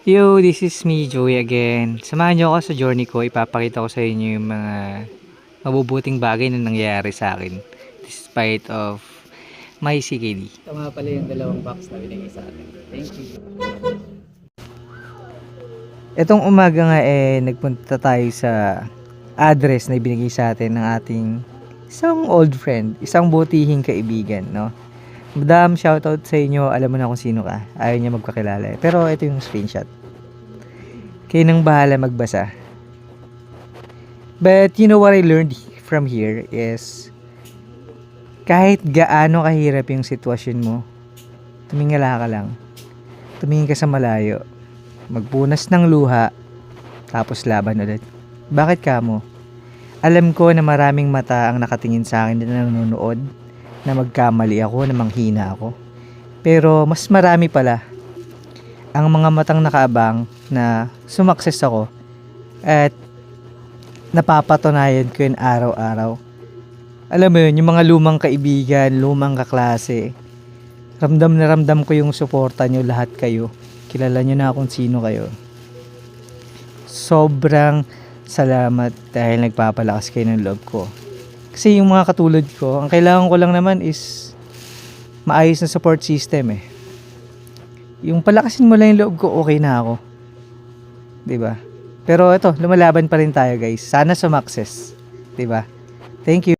Yo, this is me, Joey again. Samahan niyo ako sa journey ko. Ipapakita ko sa inyo yung mga mabubuting bagay na nangyayari sa akin despite of my CKD. Ito nga pala yung dalawang box na binigay sa atin. Thank you. Itong umaga nga nagpunta tayo sa address na ibinigay sa atin ng ating isang old friend, isang butihing kaibigan, no? Madam, shoutout sa inyo. Alam mo na kung sino ka. Ayaw niya magpakilala. Pero ito yung screenshot. Kayo nang bahala magbasa. But you know what I learned from here is kahit gaano kahirap yung sitwasyon mo, tumingala ka lang. Tumingin ka sa malayo. Magpunas ng luha. Tapos laban ulit. Bakit ka mo? Alam ko na maraming mata ang nakatingin sa akin na nanonood na magkamali ako, na manghina ako. Pero mas marami pala ang mga matang nakaabang na sumakses ako at napapatunayan ko yun araw-araw. Alam mo yun, yung mga lumang kaibigan, lumang kaklase, ramdam na ramdam ko yung suporta nyo lahat kayo. Kilala nyo na kung sino kayo. Sobrang salamat dahil nagpapalakas kayo ng loob ko. Kasi yung mga katulad ko, ang kailangan ko lang naman is maayos na support system eh. Yung palakasin mo lang yung loob ko, okay na ako. 'Di ba? Pero ito, lumalaban pa rin tayo, guys. Sana sumakses, 'di ba? Thank you.